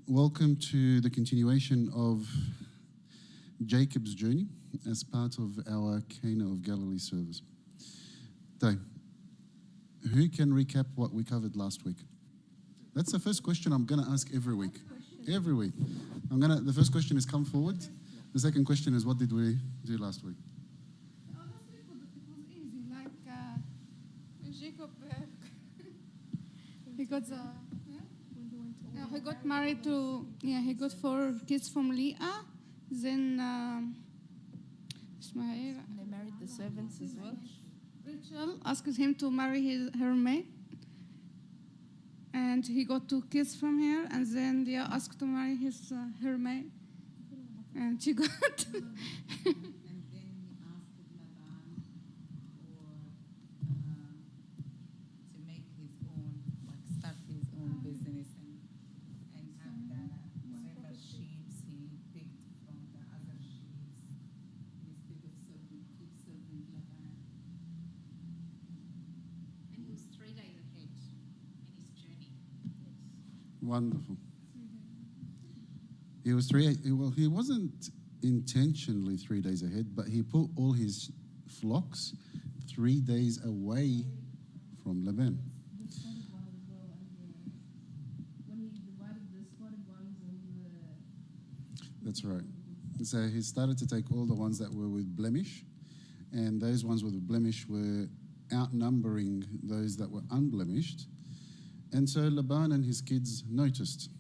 welcome to the continuation of Jacob's journey as part of our Cana of Galilee service. So, who can recap what we covered last week? That's the first question I'm going to ask every week. Every week. The first question is come forward. The second question is what did we do last week? Last week it was easy. Like Jacob, he got married to, he got 4 kids from Leah. Then, They married the servants as well. Rachel asked him to marry her maid. And he got 2 kids from her. And then Leah asked to marry her maid. And she got... Wonderful. He was he wasn't intentionally 3 days ahead, but he put all his flocks 3 days away from Laban. That's right. So he started to take all the ones that were with blemish, and those ones with blemish were outnumbering those that were unblemished. And so Laban and his kids noticed,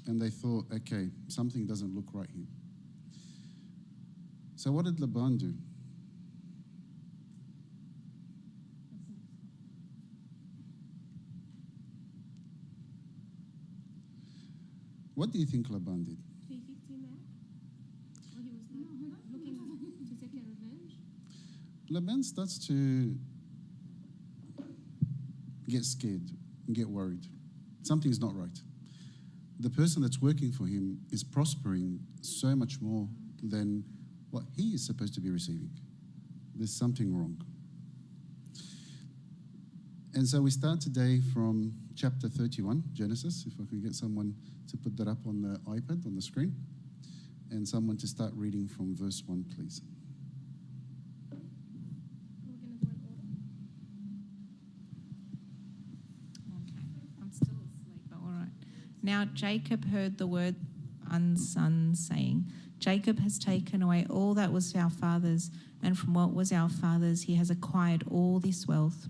and they thought, okay, something doesn't look right here. So what did Laban do? What do you think Laban did? 350 now? Or he was looking to take a revenge? Laban starts to get scared, get worried. Something's not right. The person that's working for him is prospering so much more than what he is supposed to be receiving. There's something wrong. And so we start today from chapter 31, Genesis, if I can get someone to put that up on the iPad, on the screen, and someone to start reading from verse 1, please. Now Jacob heard the word son, saying, Jacob has taken away all that was our father's, and from what was our father's he has acquired all this wealth.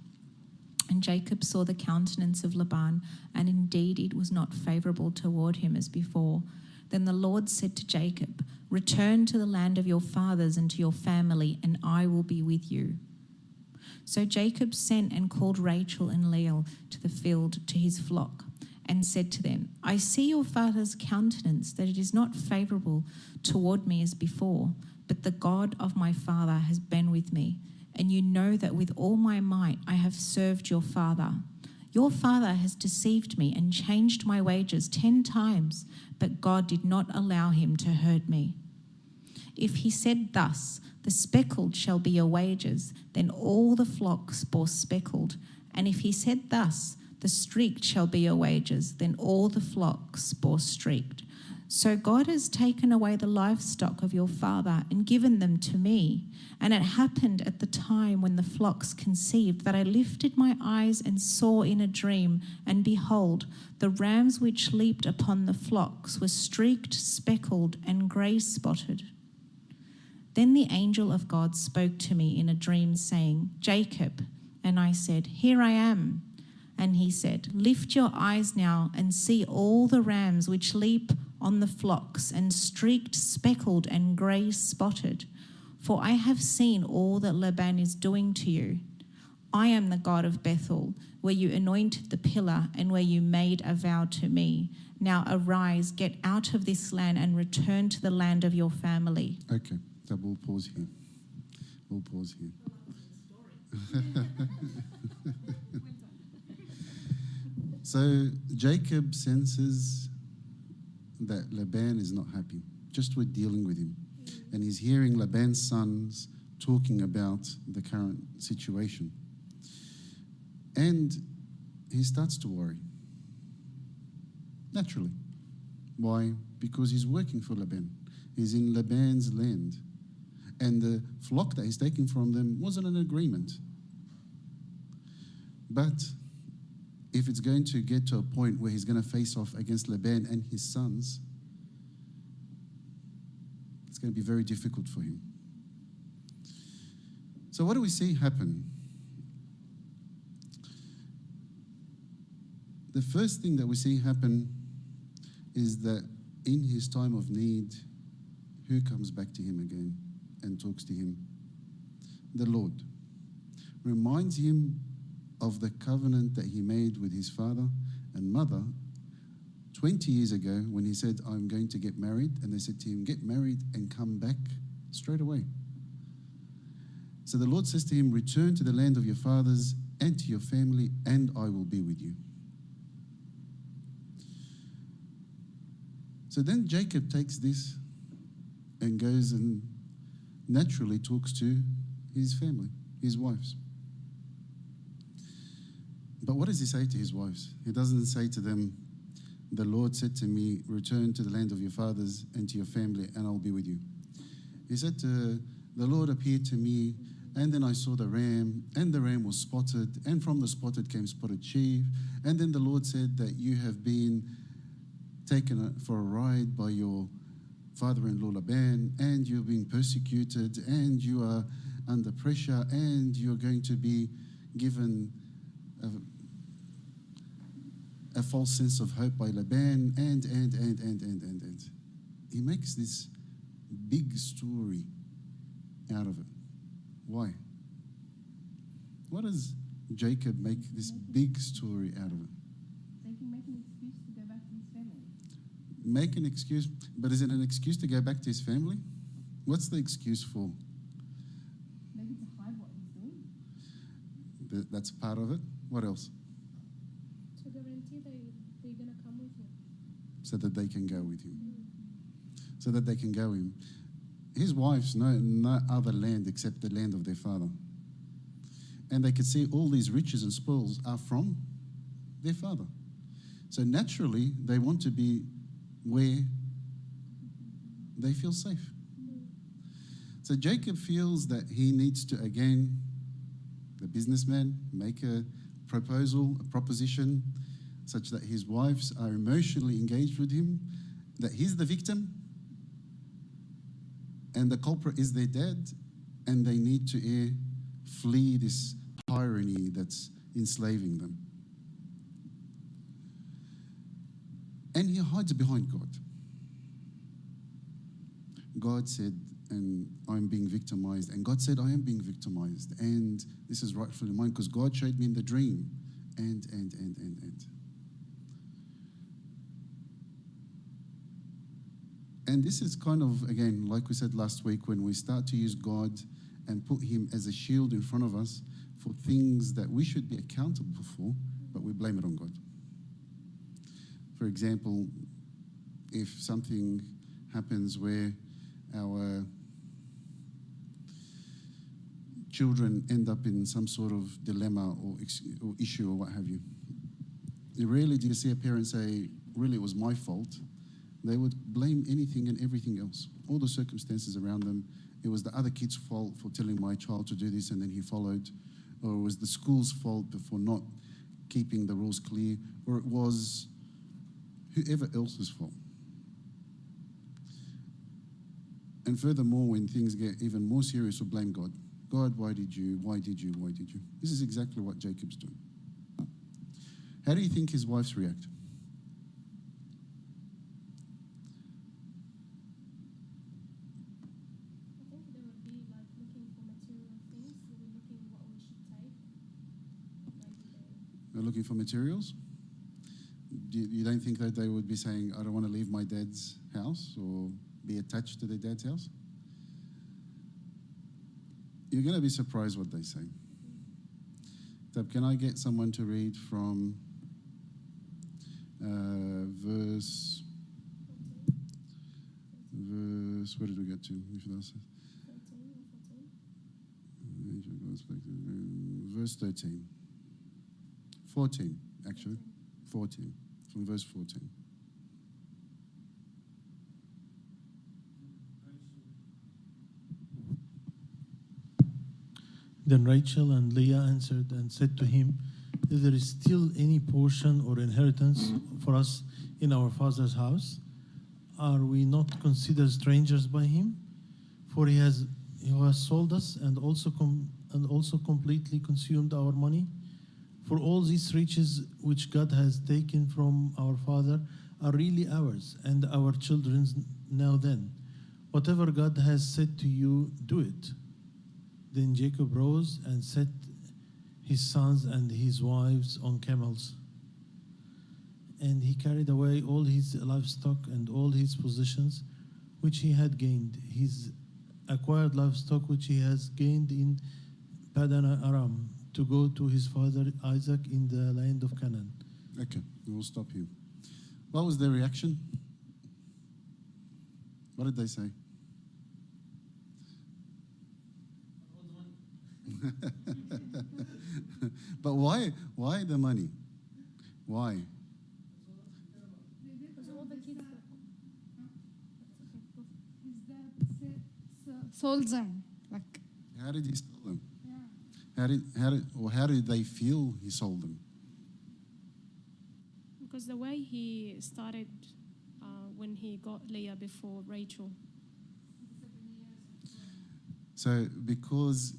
And Jacob saw the countenance of Laban, and indeed it was not favourable toward him as before. Then the Lord said to Jacob, Return to the land of your fathers and to your family, and I will be with you. So Jacob sent and called Rachel and Leah to the field to his flock, and said to them, I see your father's countenance, that it is not favourable toward me as before, but the God of my father has been with me, and you know that with all my might I have served your father. Your father has deceived me and changed my wages 10 times, but God did not allow him to hurt me. If he said thus, the speckled shall be your wages, then all the flocks bore speckled, and if he said thus, the streaked shall be your wages, then all the flocks bore streaked. So God has taken away the livestock of your father and given them to me. And it happened at the time when the flocks conceived that I lifted my eyes and saw in a dream, and behold, the rams which leaped upon the flocks were streaked, speckled, and grey-spotted. Then the angel of God spoke to me in a dream, saying, Jacob. And I said, Here I am. And he said, Lift your eyes now and see all the rams which leap on the flocks, and streaked, speckled, and grey-spotted. For I have seen all that Laban is doing to you. I am the God of Bethel, where you anointed the pillar and where you made a vow to me. Now arise, get out of this land and return to the land of your family. Okay, so we'll pause here. So Jacob senses that Laban is not happy, just with dealing with him. And he's hearing Laban's sons talking about the current situation. And he starts to worry. Naturally. Why? Because he's working for Laban. He's in Laban's land. And the flock that he's taking from them wasn't an agreement. But if it's going to get to a point where he's going to face off against Laban and his sons, it's going to be very difficult for him. So what do we see happen? The first thing that we see happen is that in his time of need, who comes back to him again and talks to him? The Lord. Reminds him of the covenant that he made with his father and mother 20 years ago when he said, I'm going to get married. And they said to him, get married and come back straight away. So the Lord says to him, return to the land of your fathers and to your family, and I will be with you. So then Jacob takes this and goes and naturally talks to his family, his wives. But what does he say to his wives? He doesn't say to them, the Lord said to me, return to the land of your fathers and to your family, and I'll be with you. He said the Lord appeared to me, and then I saw the ram, and the ram was spotted, and from the spotted came spotted sheep. And then the Lord said that you have been taken for a ride by your father-in-law Laban, and you're being persecuted, and you are under pressure, and you're going to be given a false sense of hope by Laban, and. He makes this big story out of it. Why? What does Jacob make this big story out of it? So he can make an excuse to go back to his family. Make an excuse, but is it an excuse to go back to his family? What's the excuse for? Maybe to hide what he's doing. That's part of it. What else? To guarantee they're going to come with him. So that they can go with him. So that they can go in. His wives know no other land except the land of their father. And they could see all these riches and spoils are from their father. So naturally, they want to be where they feel safe. So Jacob feels that he needs to, again, the businessman, make a proposition, such that his wives are emotionally engaged with him, that he's the victim, and the culprit is their dad, and they need to flee this tyranny that's enslaving them. And he hides behind God. God said, and I'm being victimized. And God said, I am being victimized. And this is rightfully mine because God showed me in the dream. And. And this is kind of, again, like we said last week, when we start to use God and put him as a shield in front of us for things that we should be accountable for, but we blame it on God. For example, if something happens where our children end up in some sort of dilemma or issue or what have you, rarely do you see a parent say, really, it was my fault. They would blame anything and everything else, all the circumstances around them. It was the other kid's fault for telling my child to do this and then he followed, or it was the school's fault for not keeping the rules clear, or it was whoever else's fault. And furthermore, when things get even more serious, we'll blame God. God, why did you? This is exactly what Jacob's doing. How do you think his wives react? I think they would be like looking for material things. They would be looking what we should take. They're looking for materials? You don't think that they would be saying, I don't want to leave my dad's house or be attached to their dad's house? You're going to be surprised what they say. Tab, can I get someone to read from verse, where did we get to? Verse 13. 14, actually. 14, from verse 14. Then Rachel and Leah answered and said to him, if there is still any portion or inheritance for us in our father's house, are we not considered strangers by him? For he has sold us and also completely consumed our money. For all these riches which God has taken from our father are really ours and our children's. Now then, whatever God has said to you, do it. Then Jacob rose and set his sons and his wives on camels. And he carried away all his livestock and all his possessions which he had gained, his acquired livestock which he has gained in Padan Aram, to go to his father Isaac in the land of Canaan. Okay, we'll stop here. What was their reaction? What did they say? But why the money? Why? Because all the kids His dad sold them. Like, How did he sell them? yeah. How did they feel he sold them? because the way he started when he got Leah before Rachel. So because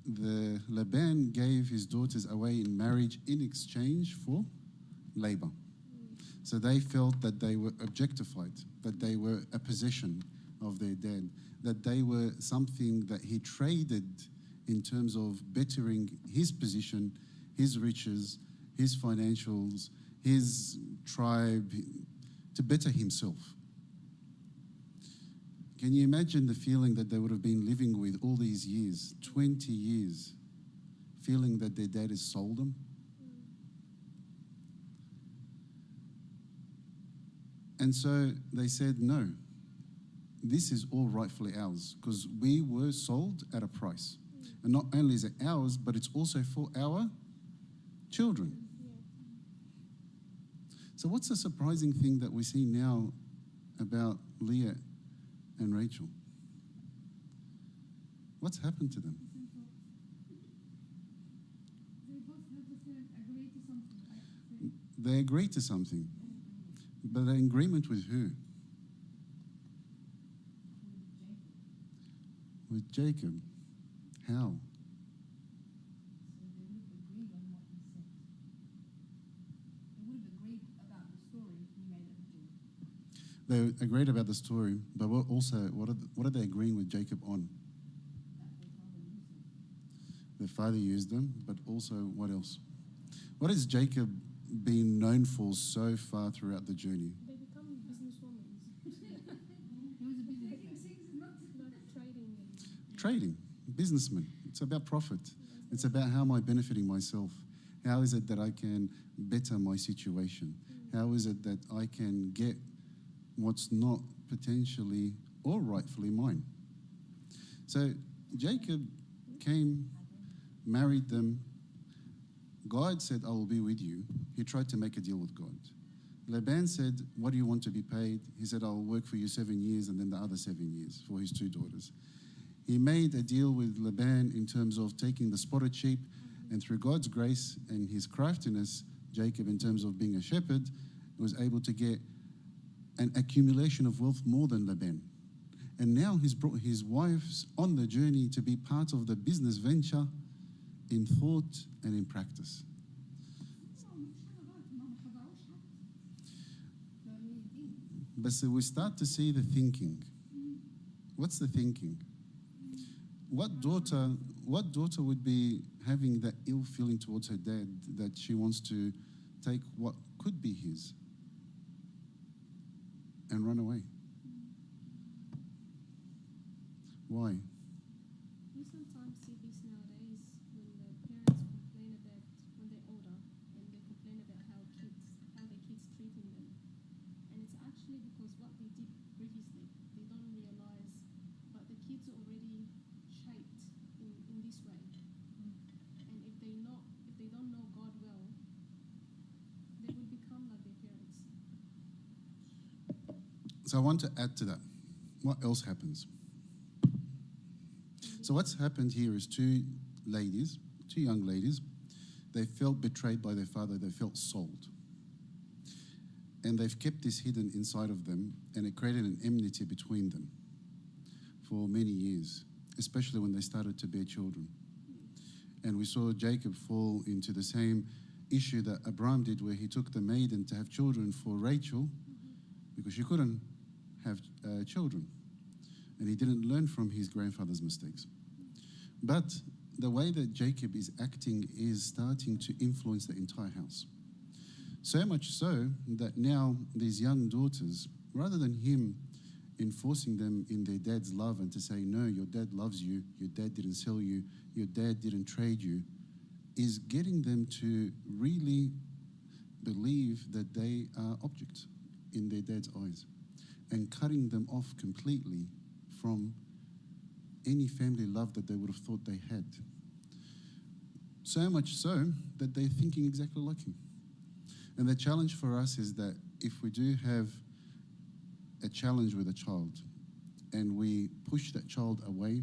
the Laban gave his daughters away in marriage in exchange for labor. So they felt that they were objectified, that they were a possession of their dad, that they were something that he traded in terms of bettering his position, his riches, his financials, his tribe, to better himself. Can you imagine the feeling that they would have been living with all these years, 20 years, feeling that their dad has sold them? And so they said, no, this is all rightfully ours because we were sold at a price. And not only is it ours, but it's also for our children. So what's the surprising thing that we see now about Leah and Rachel? What's happened to them? They both have to agree to something. They agree to something, but an agreement with who? With Jacob. How? They agreed about the story, but what are they agreeing with Jacob on? Their father used them, but also what else? What has Jacob been known for so far throughout the journey? They become businesswomen. Like trading. Trading, businessman. It's about profit. It's about how am I benefiting myself? How is it that I can better my situation? How is it that I can get what's not potentially or rightfully mine? So Jacob came, married them. God said, I will be with you. He tried to make a deal with God. Laban said, what do you want to be paid? He said, I'll work for you 7 years and then the other 7 years for his 2 daughters. He made a deal with Laban in terms of taking the spotted sheep, and through God's grace and his craftiness, Jacob, in terms of being a shepherd, was able to get an accumulation of wealth more than Laban. And now he's brought his wives on the journey to be part of the business venture in thought and in practice. But so we start to see the thinking. What's the thinking? What daughter would be having that ill feeling towards her dad that she wants to take what could be his and run away? Why? We sometimes see this nowadays when the parents complain about when they're older and they complain about how their kids treating them. And it's actually because what they did previously, they don't realize, but the kids are already shaped in this way. And if they don't know God well, they will become like their parents. So I want to add to that. What else happens? So what's happened here is 2 ladies, two young ladies, they felt betrayed by their father, they felt sold. And they've kept this hidden inside of them, and it created an enmity between them for many years, especially when they started to bear children. And we saw Jacob fall into the same issue that Abraham did, where he took the maiden to have children for Rachel because she couldn't have children. And he didn't learn from his grandfather's mistakes. But the way that Jacob is acting is starting to influence the entire house. So much so that now these young daughters, rather than him enforcing them in their dad's love and to say, no, your dad loves you, your dad didn't sell you, your dad didn't trade you, is getting them to really believe that they are objects in their dad's eyes and cutting them off completely from any family love that they would have thought they had. So much so that they're thinking exactly like him. And the challenge for us is that if we do have a challenge with a child and we push that child away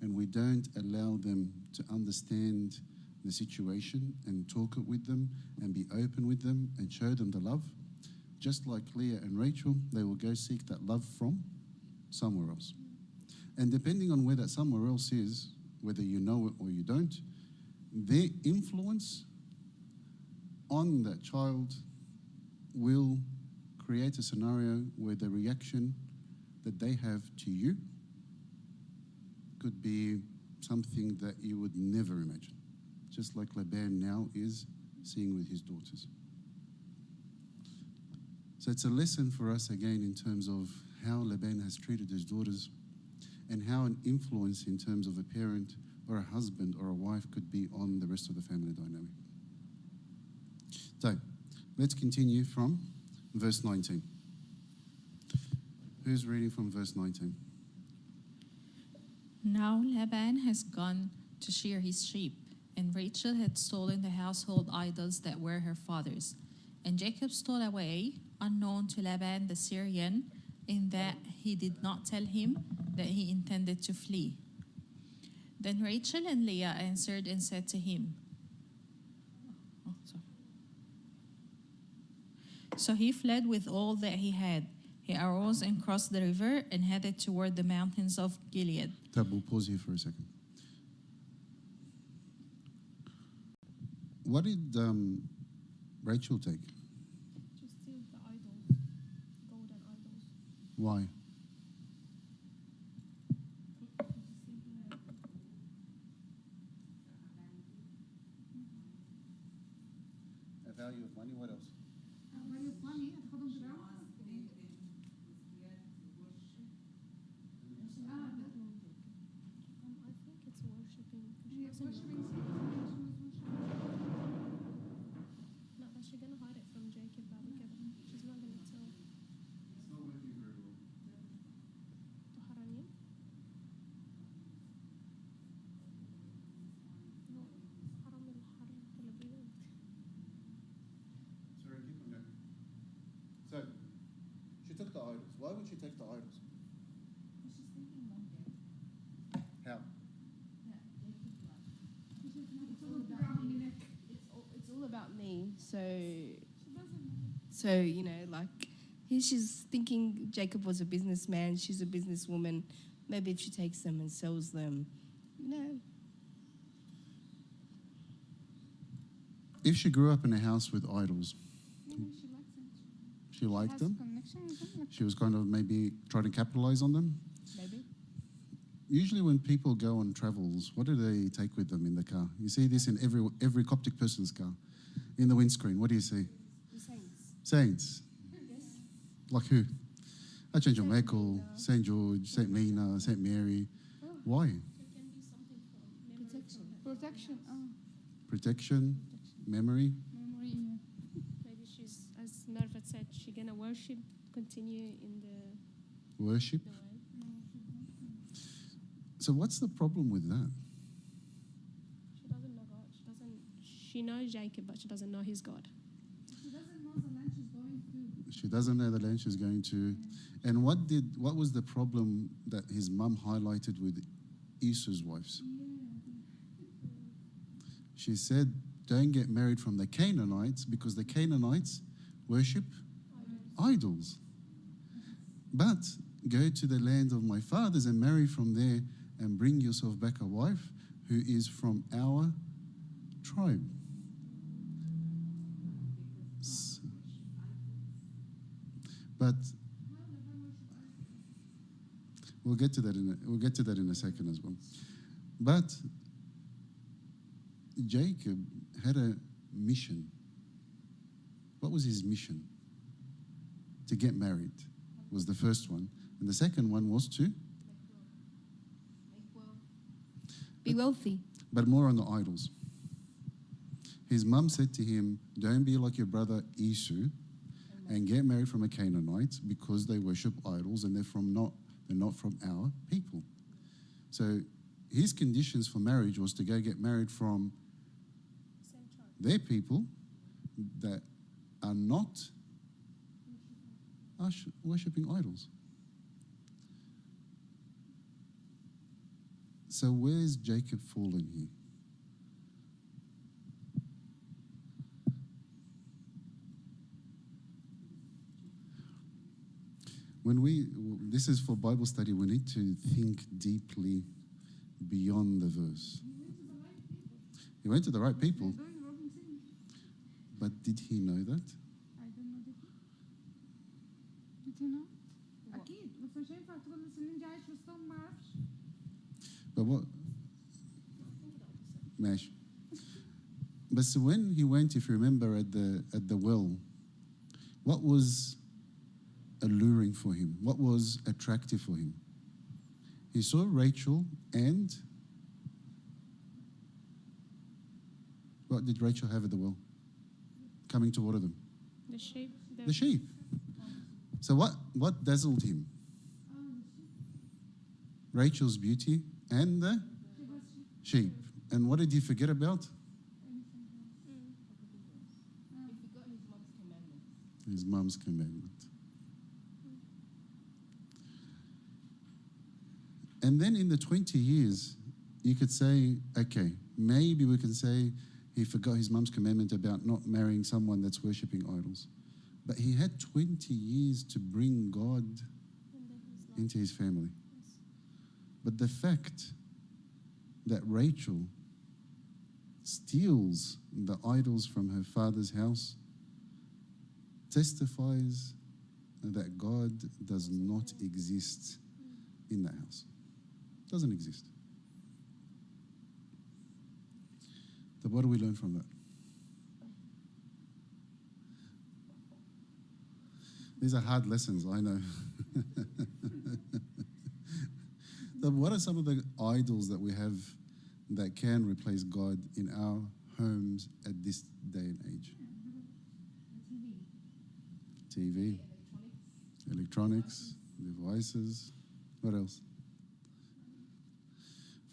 and we don't allow them to understand the situation and talk it with them and be open with them and show them the love, just like Leah and Rachel, they will go seek that love from somewhere else. And depending on where that somewhere else is, whether you know it or you don't, their influence on that child will create a scenario where the reaction that they have to you could be something that you would never imagine, just like Laban now is seeing with his daughters. So it's a lesson for us again in terms of how Laban has treated his daughters and how an influence in terms of a parent or a husband or a wife could be on the rest of the family dynamic. So let's continue from verse 19. Who's reading from verse 19? Now Laban has gone to shear his sheep, and Rachel had stolen the household idols that were her father's. And Jacob stole away, unknown to Laban the Syrian, in that he did not tell him that he intended to flee. Then Rachel and Leah answered and said to him, So he fled with all that he had. He arose and crossed the river and headed toward the mountains of Gilead. Tab, we'll pause here for a second. What did Rachel take? To steal the idols, golden idols. Why? A value of money, what else? I think it's worshipping. No, but she's gonna hide it from Jacob. She's not gonna tell. It's not working very well. Taharanim? No, haram al-haram al-abiyad. Sorry, keep on going. So, she took the idols. Why would she take the idols? How? It's all about me. So you know, like she's thinking Jacob was a businessman. She's a businesswoman. Maybe if she takes them and sells them, you know. If she grew up in a house with idols, She likes it. she liked Has them. connection with them. Like, She was kind of maybe trying to capitalize on them. Maybe. Usually when people go on travels, what do they take with them in the car? You see this in every Coptic person's car. In the windscreen, what do you see? The saints. Saints. Yes. Like who? Archangel Michael, St. George, St. Mina, St. Mary. Why? It can be something from Protection. protection. Protection, memory. Memory. Yeah. Maybe she's, as Mervat said, she's gonna worship, continue in the Worship. way. So what's the problem with that? She doesn't know God. She knows Jacob, but she doesn't know his God. She doesn't know the land she's going to. She doesn't know the land she's going to. And what was the problem that his mum highlighted with Esau's wives? She said, don't get married from the Canaanites because the Canaanites worship idols. But go to the land of my fathers and marry from there and bring yourself back a wife who is from our tribe. But we'll get to that in a second as well. But Jacob had a mission. What was his mission? To get married was the first one. And the second one was to Be wealthy. but more on the idols. His mum said to him, don't be like your brother Esau and get married from a Canaanite because they worship idols and they're not from our people. So his conditions for marriage was to go get married from their people that are not worshipping idols. So where's Jacob fallen here? This is for Bible study, we need to think deeply beyond the verse. He went to the right people, but did he know that? I don't know. Did he know? أكيد بس مش هينفع تقول لي إن أنت عايش وسطهم ما أعرفش. But what? Mesh. But so when he went, if you remember, at the well, what was alluring for him? What was attractive for him? He saw Rachel and what did Rachel have at the well? Coming to water them? The sheep. The sheep. So what dazzled him? Rachel's beauty and the sheep. And what did he forget about? His mom's commandment. And then in the 20 years, you could say, okay, maybe we can say he forgot his mom's commandment about not marrying someone that's worshipping idols. But he had 20 years to bring God into his family. But the fact that Rachel steals the idols from her father's house testifies that God does not exist in that house. Doesn't exist. So what do we learn from that? These are hard lessons, I know. So what are some of the idols that we have that can replace God in our homes at this day and age? TV, electronics, devices. What else?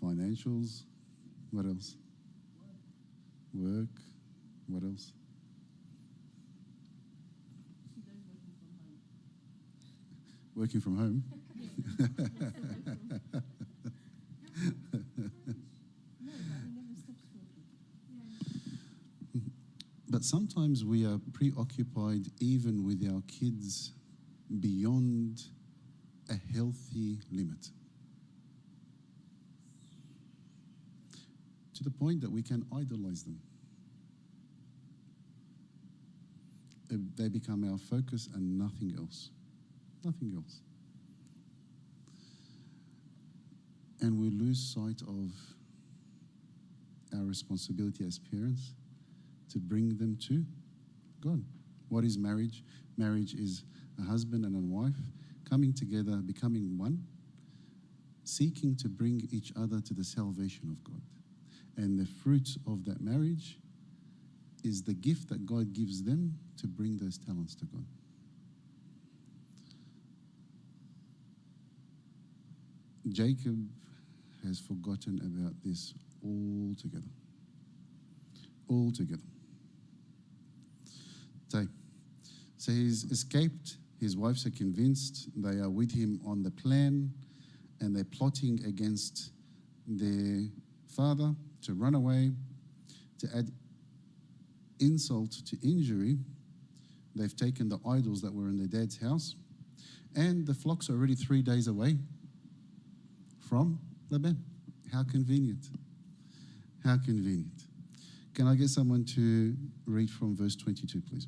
Financials. What else? Work. What else? Working from home. But sometimes we are preoccupied even with our kids beyond a healthy limit. To the point that we can idolize them. They become our focus and nothing else. Nothing else. And we lose sight of our responsibility as parents to bring them to God. What is marriage? Marriage is a husband and a wife coming together, becoming one, seeking to bring each other to the salvation of God. And the fruit of that marriage is the gift that God gives them to bring those talents to God. Jacob has forgotten about this altogether. Altogether. So he's escaped. His wives are convinced. They are with him on the plan, and they're plotting against their father to run away, to add insult to injury, they've taken the idols that were in their dad's house, and the flocks are already 3 days away from Laban. How convenient. How convenient. Can I get someone to read from verse 22, please?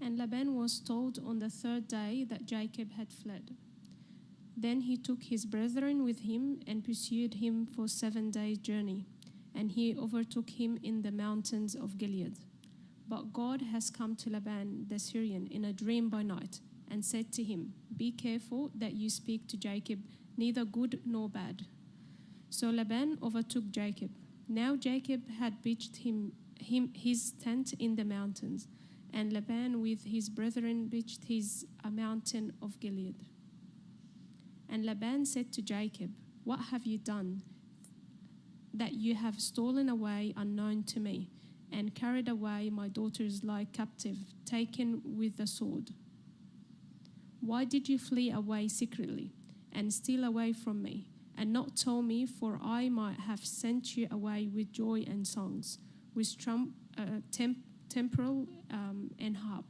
And Laban was told on the 3rd day that Jacob had fled. Then he took his brethren with him and pursued him for 7 days' journey, and he overtook him in the mountains of Gilead. But God has come to Laban the Syrian in a dream by night, and said to him, "Be careful that you speak to Jacob neither good nor bad." So Laban overtook Jacob. Now Jacob had pitched his tent in the mountains, and Laban with his brethren pitched a mountain of Gilead. And Laban said to Jacob, "What have you done, that you have stolen away unknown to me, and carried away my daughters like captive, taken with the sword? Why did you flee away secretly, and steal away from me, and not tell me, for I might have sent you away with joy and songs, with temporal and harp,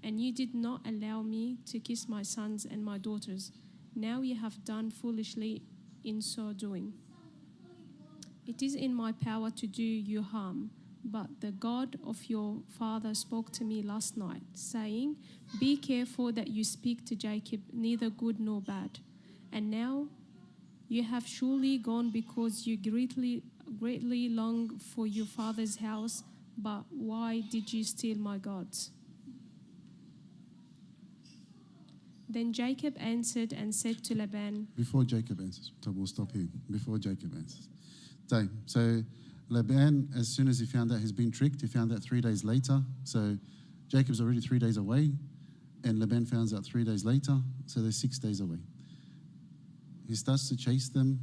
and you did not allow me to kiss my sons and my daughters. Now you have done foolishly in so doing. It is in my power to do you harm, but the God of your father spoke to me last night, saying, 'Be careful that you speak to Jacob neither good nor bad.' And now you have surely gone because you greatly long for your father's house, but why did you steal my gods?" Then Jacob answered and said to Laban, Before Jacob answers, so we'll stop here. Before Jacob answers. So Laban, as soon as he found out he's been tricked, he found out 3 days later. So Jacob's already 3 days away, and Laban finds out 3 days later, so they're 6 days away. He starts to chase them,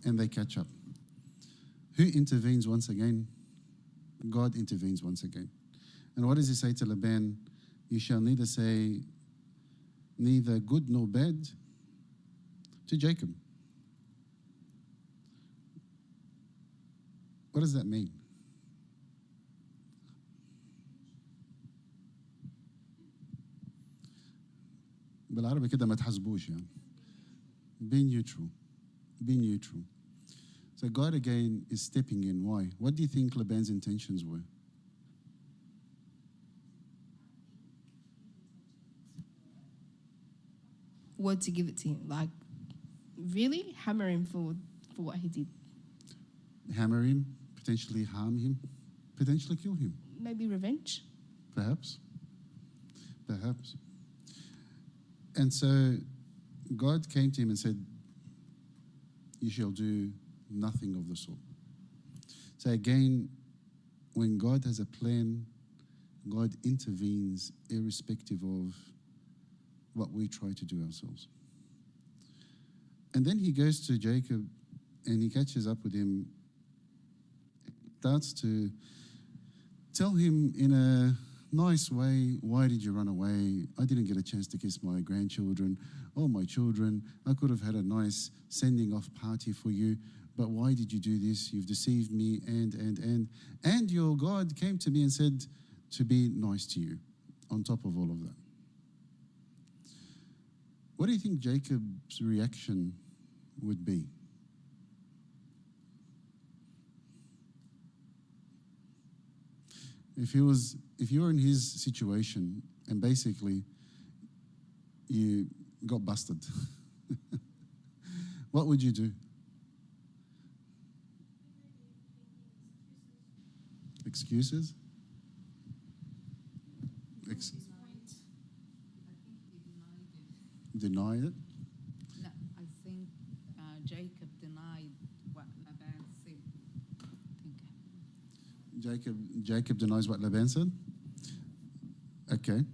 and they catch up. Who intervenes once again? God intervenes once again. And what does he say to Laban? You shall neither say neither good nor bad to Jacob. What does that mean? بالعربي كده ما تحسبوش يعني. Be neutral. Be neutral. So God again is stepping in. Why? What do you think Laban's intentions were? Word to give it to him. Like, really? Hammer him for what he did. Hammer him, potentially harm him, potentially kill him. Maybe revenge? Perhaps. Perhaps. And so God came to him and said, you shall do nothing of the sort. So again, when God has a plan, God intervenes irrespective of what we try to do ourselves. And then he goes to Jacob and he catches up with him, starts to tell him in a nice way, why did you run away? I didn't get a chance to kiss my grandchildren or my children. I could have had a nice sending off party for you, but why did you do this? You've deceived me and your God came to me and said to be nice to you on top of all of that. What do you think Jacob's reaction would be? If you were in his situation and basically you got busted, what would you do? Excuses? Deny it? No, I think Jacob denied what Laban said. Jacob denies what Laban said? Okay.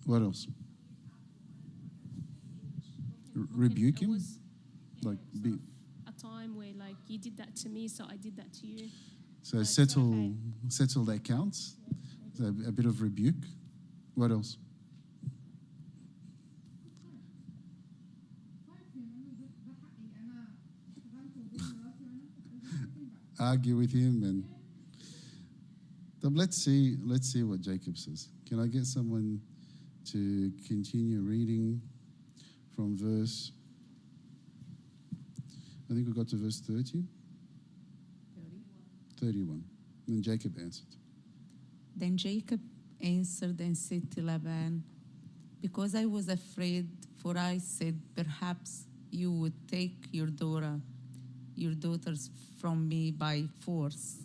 What else? Rebuke him? Like be a time where like you did that to me, so I did that to you. so settle the accounts. So a bit of rebuke. What else? argue with him. But let's see what Jacob says. Can I get someone to continue reading from verse? I think we got to verse 30. 31. Then Jacob answered. Then Jacob answered and said to Laban, because I was afraid, for I said, perhaps you would take your daughters from me by force.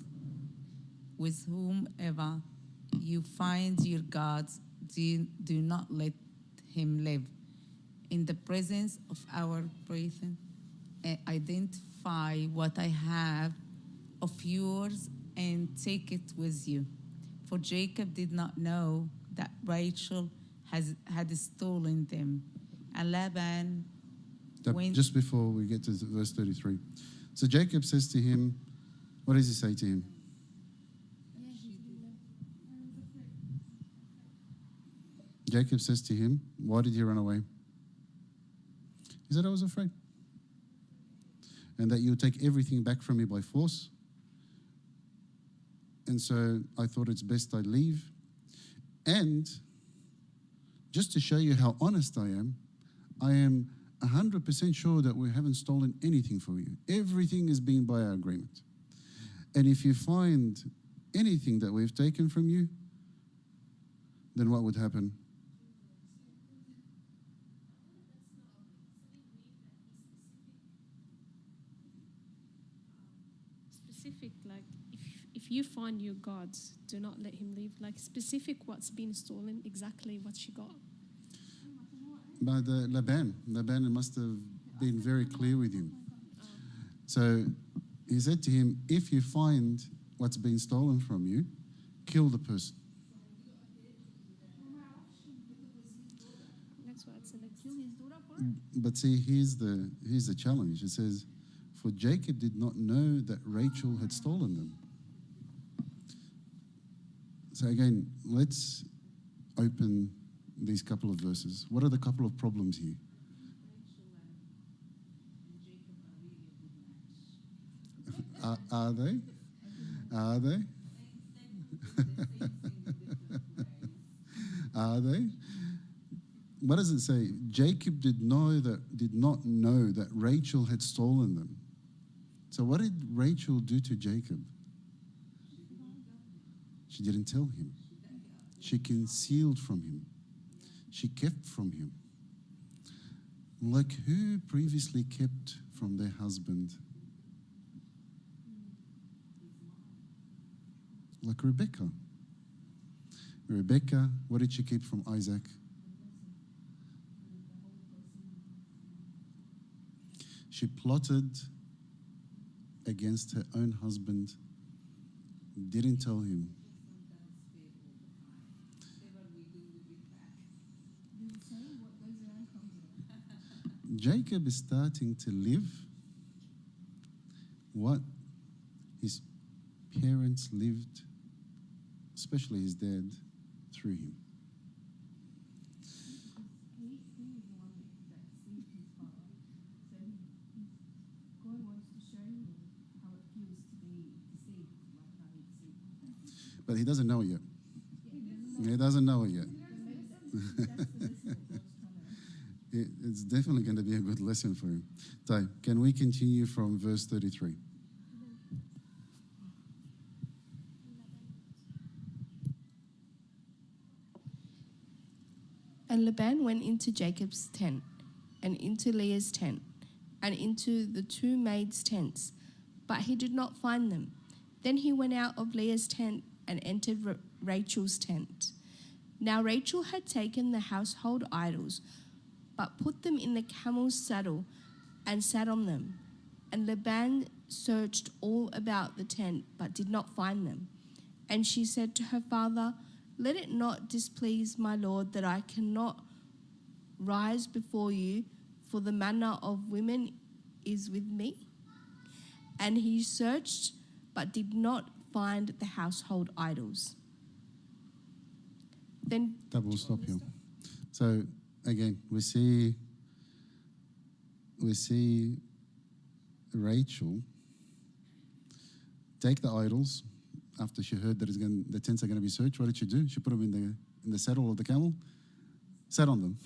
With whomever you find your gods, do not let him live. In the presence of our brethren, identify what I have of yours and take it with you. For Jacob did not know that Rachel had stolen them. And Laban went... Just before we get to verse 33. So Jacob says to him, what does he say to him? Jacob says to him, why did you run away? He said, I was afraid. And that you'll take everything back from me by force. And so I thought it's best I leave. And just to show you how honest I am 100% sure that we haven't stolen anything from you. Everything has been by our agreement. And if you find anything that we've taken from you, then what would happen? Specific, like if you find your gods, do not let him leave. Like specific, what's been stolen, exactly what she got. By the Laban must have been very clear with him. So he said to him, if you find what's been stolen from you, kill the person. That's why it's an But see, here's the challenge. It says, for Jacob did not know that Rachel had stolen them. So again, let's open these couple of verses. What are the couple of problems here? Are they? Are they? Are they? What does it say? Jacob did not know that Rachel had stolen them. So what did Rachel do to Jacob? She didn't tell him. She concealed from him. She kept from him. Like who previously kept from their husband? Like Rebecca. Rebecca, what did she keep from Isaac? She plotted against her own husband, didn't tell him. Jacob is starting to live what his parents lived, especially his dad, through him. But he doesn't know it yet. He doesn't know it yet. It's definitely going to be a good lesson for him. So, can we continue from verse 33? And Laban went into Jacob's tent, and into Leah's tent, and into the two maids' tents, but he did not find them. Then he went out of Leah's tent and entered Rachel's tent. Now Rachel had taken the household idols, but put them in the camel's saddle and sat on them. And Laban searched all about the tent, but did not find them. And she said to her father, let it not displease my lord that I cannot rise before you, for the manner of women is with me. And he searched, but did not find the household idols. Then That will stop here. So again, we see Rachel take the idols. After she heard that the tents are going to be searched, what did she do? She put them in the saddle of the camel, sat on them.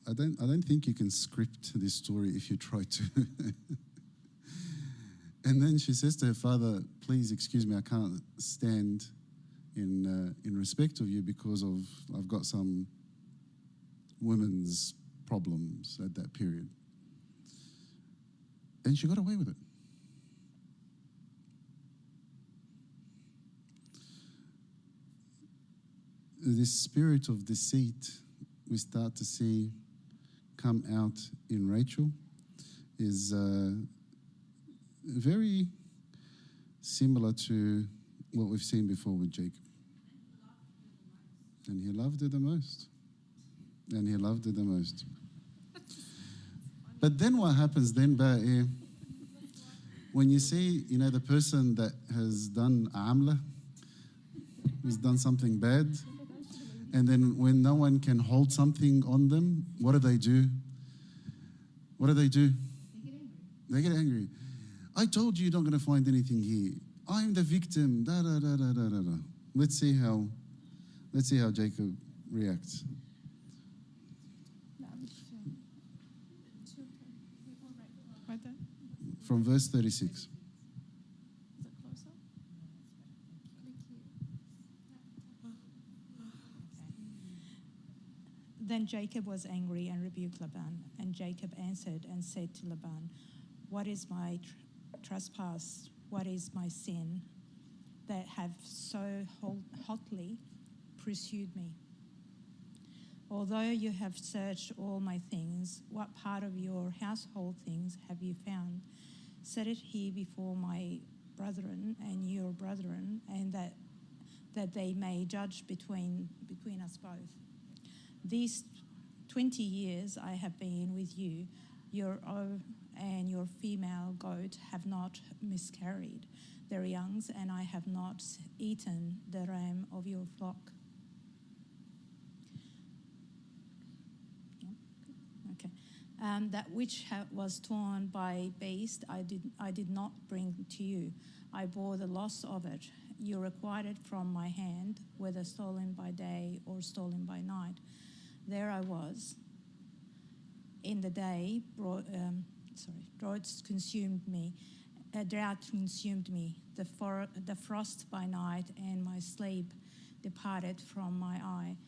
I don't think you can script this story if you try to. And then she says to her father, "Please excuse me, I can't stand in respect of you because I've got some women's problems at that period." And she got away with it. This spirit of deceit we start to see come out in Rachel is very similar to what we've seen before with Jacob. And he loved her the most. And he loved her the most. But then what happens then, when you see, the person that has done amla, who's done something bad, and then when no one can hold something on them, what do they do? What do they do? They get angry. I told you you're not going to find anything here. I'm the victim. Da da da da da da da. Let's see how Jacob reacts. From verse 36. Then Jacob was angry and rebuked Laban. And Jacob answered and said to Laban, "What is my trespass? What is my sin that have so hotly pursued me? Although you have searched all my things, what part of your household things have you found? Set it here before my brethren and your brethren, and that they may judge between us both. These 20 years I have been with you. Your ox and your female goat have not miscarried their youngs, and I have not eaten the ram of your flock." Okay. That which was torn by beast, I did not bring to you. I bore the loss of it. You required it from my hand, whether stolen by day or stolen by night. There I was. In the day, drought consumed me. The frost by night, and my sleep departed from my eye.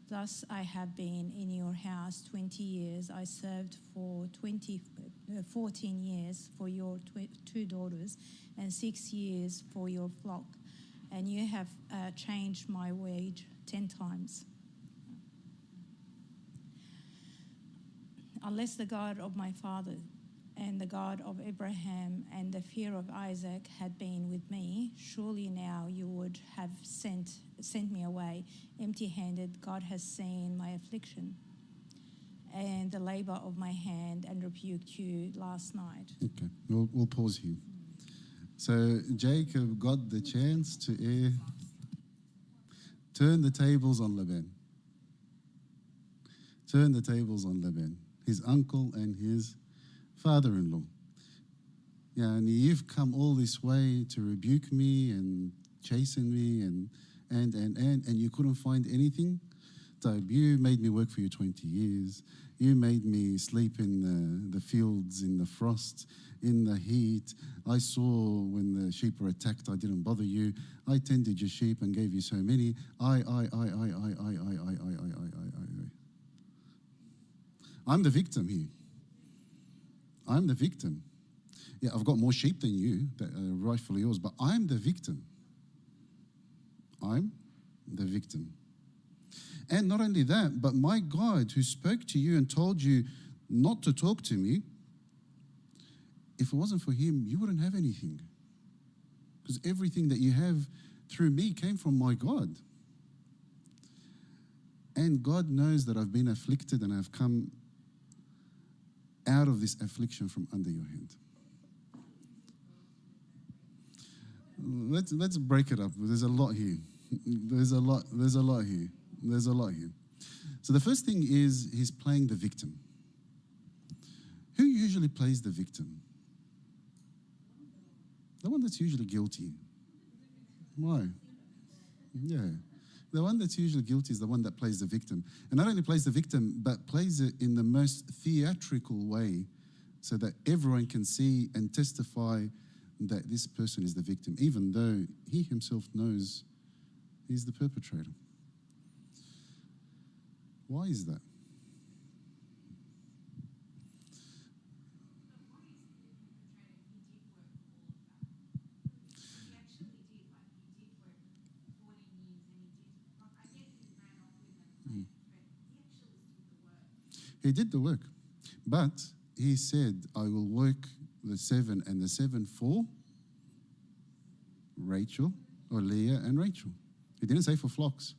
Thus I have been in your house 20 years. I served for 14 years for your 2 daughters, and 6 years for your flock. And you have changed my wage 10 times. Unless the God of my father and the God of Abraham and the fear of Isaac had been with me, surely now you would have sent me away empty-handed. God has seen my affliction and the labor of my hand and rebuked you last night. Okay, we'll pause here. So Jacob got the chance to turn the tables on Laban. Turn the tables on Laban, his uncle and his father-in-law. Yeah, and you've come all this way to rebuke me and chasten me and you couldn't find anything? So you made me work for you 20 years. You made me sleep in the fields, in the frost, in the heat. I saw when the sheep were attacked, I didn't bother you. I tended your sheep and gave you so many. I'm the victim here. I'm the victim. Yeah, I've got more sheep than you that are rightfully yours, but I'm the victim. I'm the victim. And not only that, but my God who spoke to you and told you not to talk to me, if it wasn't for him, you wouldn't have anything. Because everything that you have through me came from my God. And God knows that I've been afflicted and I've come out of this affliction from under your hand. Let's break it up. There's a lot here. There's a lot here. So the first thing is he's playing the victim. Who usually plays the victim? The one that's usually guilty. Why? Yeah. The one that's usually guilty is the one that plays the victim. And not only plays the victim, but plays it in the most theatrical way so that everyone can see and testify that this person is the victim, even though he himself knows he's the perpetrator. Why is that? He did the work. But he said, I will work the 7 and the 7 for Rachel, or Leah and Rachel. He didn't say for flocks.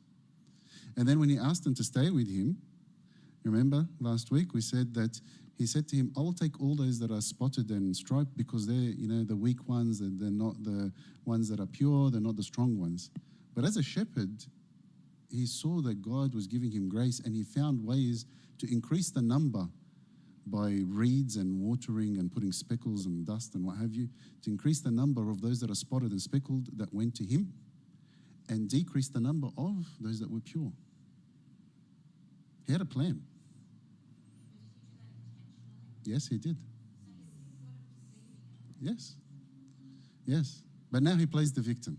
And then when he asked them to stay with him, remember last week we said that he said to him, I will take all those that are spotted and striped because they're, the weak ones, and they're not the ones that are pure, they're not the strong ones. But as a shepherd, he saw that God was giving him grace, and he found ways to increase the number by reeds and watering and putting speckles and dust and what have you, to increase the number of those that are spotted and speckled that went to him, and decrease the number of those that were pure. He had a plan. Yes, he did. Yes. Yes. But now he plays the victim.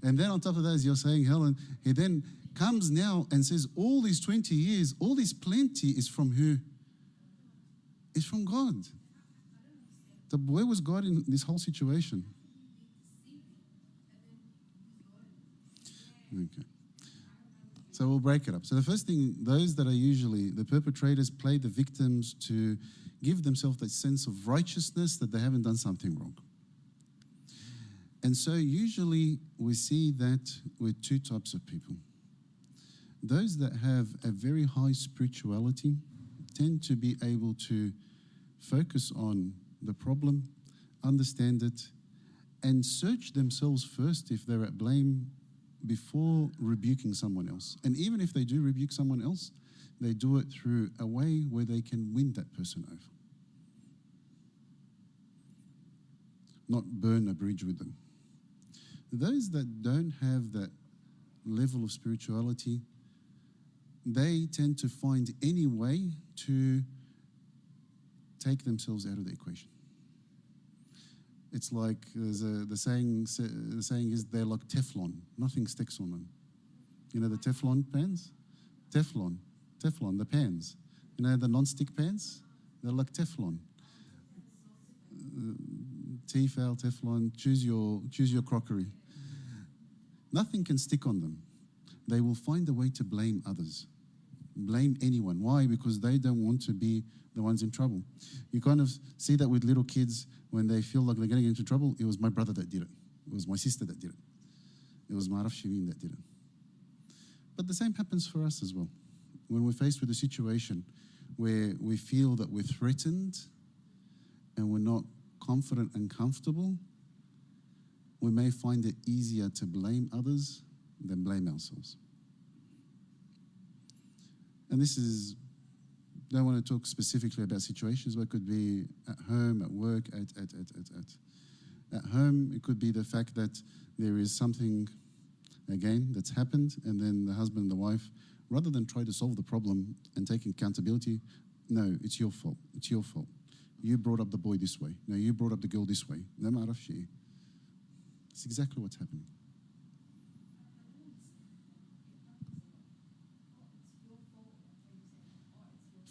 And then on top of that, as you're saying, Helen, he then comes now and says, all these 20 years, all this plenty is from who? It's from God. Where was God in this whole situation? Okay. So we'll break it up. So the first thing, those that are usually the perpetrators play the victims to give themselves that sense of righteousness that they haven't done something wrong. And so usually we see that with two types of people. Those that have a very high spirituality tend to be able to focus on the problem, understand it, and search themselves first if they're at blame before rebuking someone else. And even if they do rebuke someone else, they do it through a way where they can win that person over. Not burn a bridge with them. Those that don't have that level of spirituality, they tend to find any way to take themselves out of the equation. It's like the saying is they're like Teflon. Nothing sticks on them. You know the Teflon pans? Teflon, the pans. You know the non-stick pans? They're like Teflon. Tefal, Teflon, choose your crockery. Nothing can stick on them. They will find a way to blame others. Blame anyone. Why? Because they don't want to be the ones in trouble. You kind of see that with little kids when they feel like they're getting into trouble. It was my brother that did it. It was my sister that did it. It was Maraf Shirin that did it. But the same happens for us as well. When we're faced with a situation where we feel that we're threatened and we're not confident and comfortable, we may find it easier to blame others than blame ourselves. And this is, I don't want to talk specifically about situations, but it could be at home, at work, At home, it could be the fact that there is something, again, that's happened, and then the husband and the wife, rather than try to solve the problem and take accountability, no, it's your fault. It's your fault. You brought up the boy this way. No, you brought up the girl this way. No matter she. It's exactly what's happening.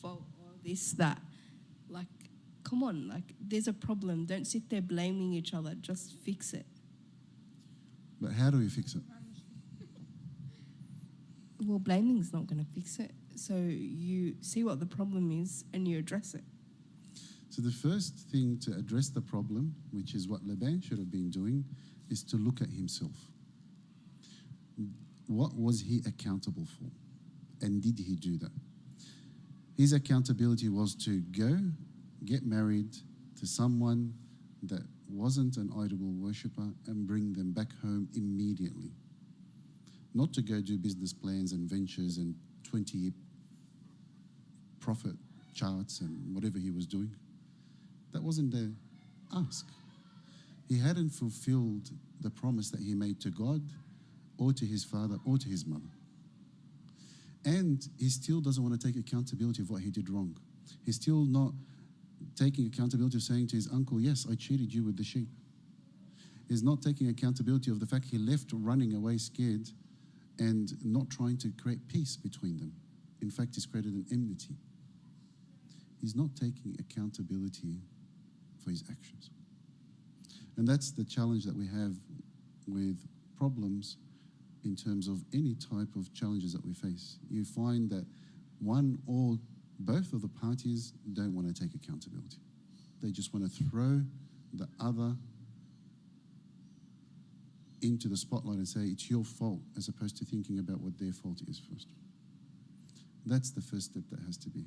Fault or this, that. Like, come on, like, there's a problem. Don't sit there blaming each other. Just fix it. But how do we fix it? Well, blaming's not going to fix it. So you see what the problem is and you address it. So the first thing to address the problem, which is what Laban should have been doing, is to look at himself. What was he accountable for? And did he do that? His accountability was to go get married to someone that wasn't an idol worshipper and bring them back home immediately. Not to go do business plans and ventures and 20-year profit charts and whatever he was doing. That wasn't the ask. He hadn't fulfilled the promise that he made to God or to his father or to his mother. And he still doesn't want to take accountability of what he did wrong. He's still not taking accountability of saying to his uncle, yes, I cheated you with the sheep. He's not taking accountability of the fact he left running away scared and not trying to create peace between them. In fact, he's created an enmity. He's not taking accountability for his actions. And that's the challenge that we have with problems in terms of any type of challenges that we face. You find that one or both of the parties don't want to take accountability. They just want to throw the other into the spotlight and say, it's your fault, as opposed to thinking about what their fault is first. That's the first step that has to be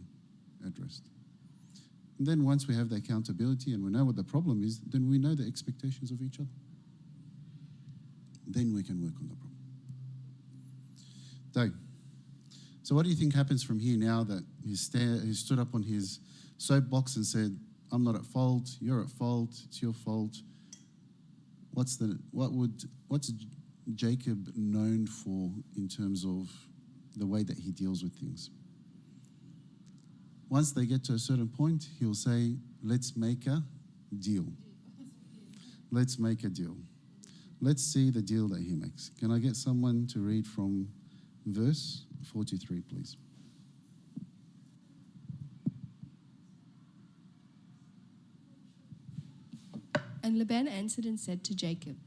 addressed. And then once we have the accountability and we know what the problem is, then we know the expectations of each other. Then we can work on the problem. Dave, so what do you think happens from here now that he stood up on his soapbox and said, I'm not at fault, you're at fault, it's your fault. What's Jacob known for in terms of the way that he deals with things? Once they get to a certain point, he'll say, let's make a deal. Let's make a deal. Let's see the deal that he makes. Can I get someone to read from verse 43, please? And Laban answered and said to Jacob,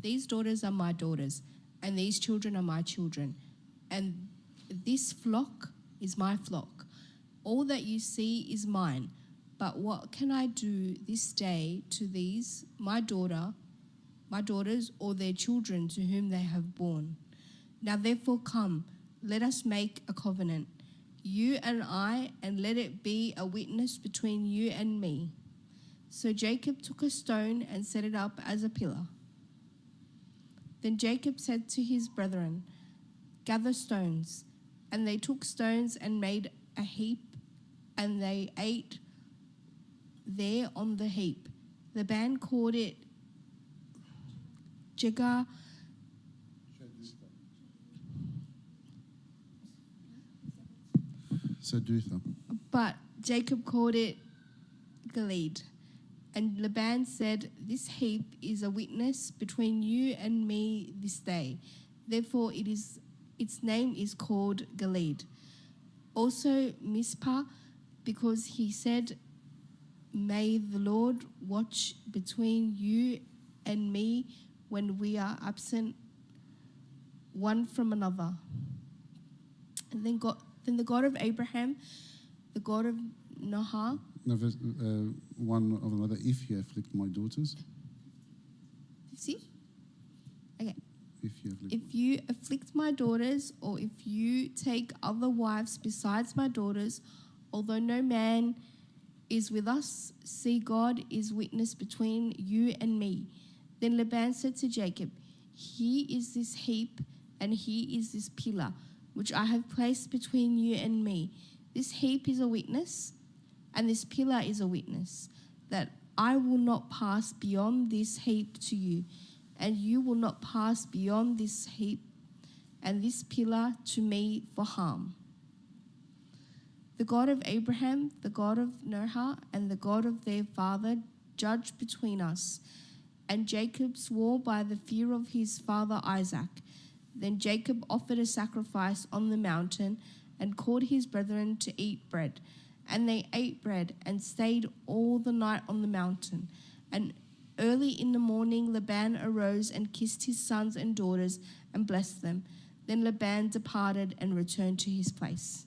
these daughters are my daughters, and these children are my children, and this flock is my flock. All that you see is mine, but what can I do this day to these, my daughters, or their children to whom they have borne? Now therefore come, let us make a covenant, you and I, and let it be a witness between you and me. So Jacob took a stone and set it up as a pillar. Then Jacob said to his brethren, gather stones. And they took stones and made a heap, and they ate there on the heap. Laban called it Jegar. Sedutha. But Jacob called it Gilead. And Laban said, this heap is a witness between you and me this day. Therefore its name is called Gilead. Also Mizpah, because he said, may the Lord watch between you and me when we are absent one from another. And then the God of Abraham, the God of Noah. No, one of another, if you afflict my daughters. See? Okay. If you afflict my daughters, or if you take other wives besides my daughters, although no man is with us, see, God is witness between you and me. Then Laban said to Jacob, here is this heap, and here is this pillar, which I have placed between you and me. This heap is a witness, and this pillar is a witness, that I will not pass beyond this heap to you, and you will not pass beyond this heap and this pillar to me for harm. The God of Abraham, the God of Noah, and the God of their father judge between us. And Jacob swore by the fear of his father Isaac. Then Jacob offered a sacrifice on the mountain and called his brethren to eat bread. And they ate bread and stayed all the night on the mountain. And early in the morning Laban arose and kissed his sons and daughters and blessed them. Then Laban departed and returned to his place.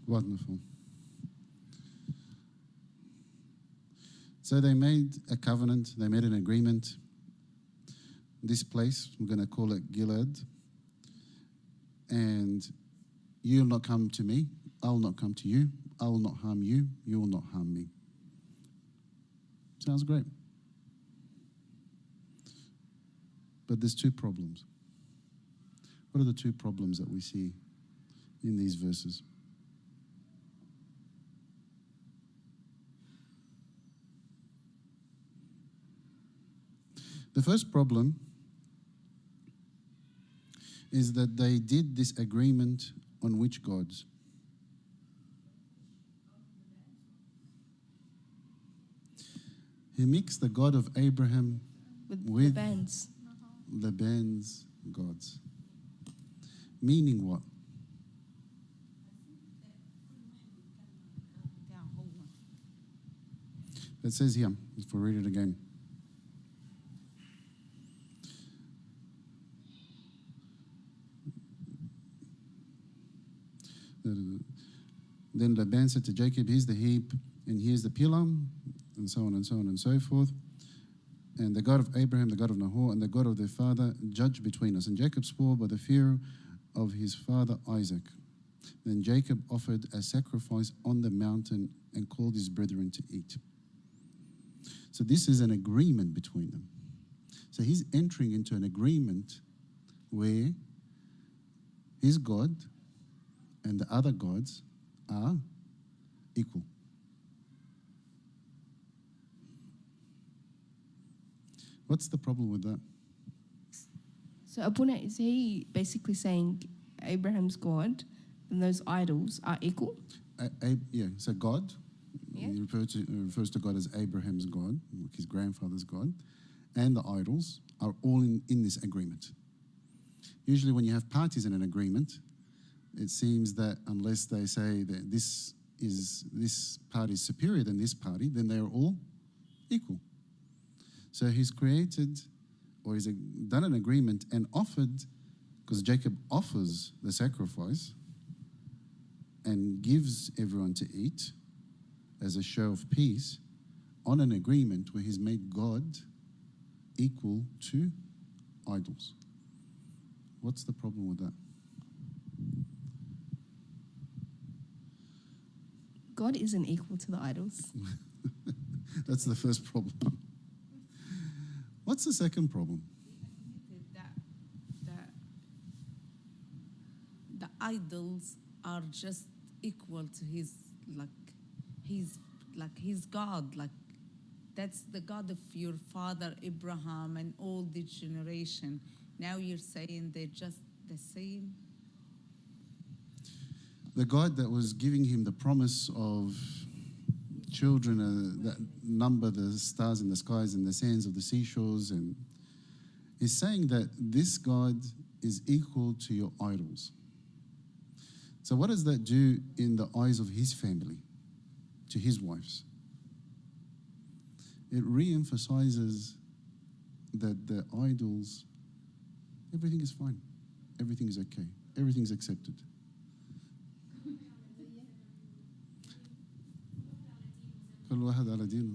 Wonderful. So they made a covenant, they made an agreement. This place, we're going to call it Gilead. And you'll not come to me, I'll not come to you, I will not harm you, you will not harm me. Sounds great. But there's two problems. What are the two problems that we see in these verses? The first problem is that they did this agreement on which gods? He mixed the God of Abraham with Laban's. Laban's gods. Meaning what? It says here, if we read it again. Then Laban said to Jacob, here's the heap, and here's the pillar, and so on and so on and so forth. And the God of Abraham, the God of Nahor, and the God of their father judge between us. And Jacob swore by the fear of his father Isaac. Then Jacob offered a sacrifice on the mountain and called his brethren to eat. So this is an agreement between them. So he's entering into an agreement where his God and the other gods are equal. What's the problem with that? So Abuna, is he basically saying Abraham's God and those idols are equal? Yeah, so God, Yeah. he refers to God as Abraham's God, like his grandfather's God, and the idols are all in this agreement. Usually when you have parties in an agreement, it seems that unless they say that this party is superior than this party, then they're all equal. So he's created, or he's done an agreement and offered, because Jacob offers the sacrifice and gives everyone to eat as a show of peace on an agreement where he's made God equal to idols. What's the problem with that? God isn't equal to the idols. That's the first problem. What's the second problem? That the idols are just equal to his God. Like that's the God of your father Abraham and all the generation. Now you're saying they're just the same. The God that was giving him the promise of children that number the stars in the skies and the sands of the seashores, and is saying that this God is equal to your idols. So what does that do in the eyes of his family, to his wives? It re-emphasizes that the idols, everything is fine, everything is okay, everything is accepted.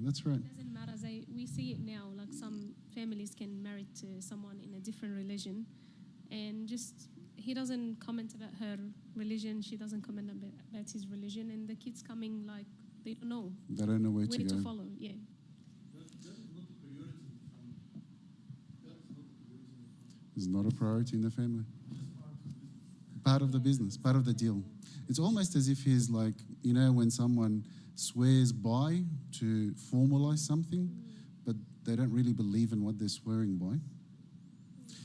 That's right. It doesn't matter. We see it now. Like some families can marry to someone in a different religion, and just he doesn't comment about her religion. She doesn't comment about his religion, and the kids coming like they don't know. They don't know where We to need go. to follow. Yeah. It's not a priority in the family. Part of the business, part of the deal. It's almost as if he's like, you know, when someone swears by to formalize something, but they don't really believe in what they're swearing by.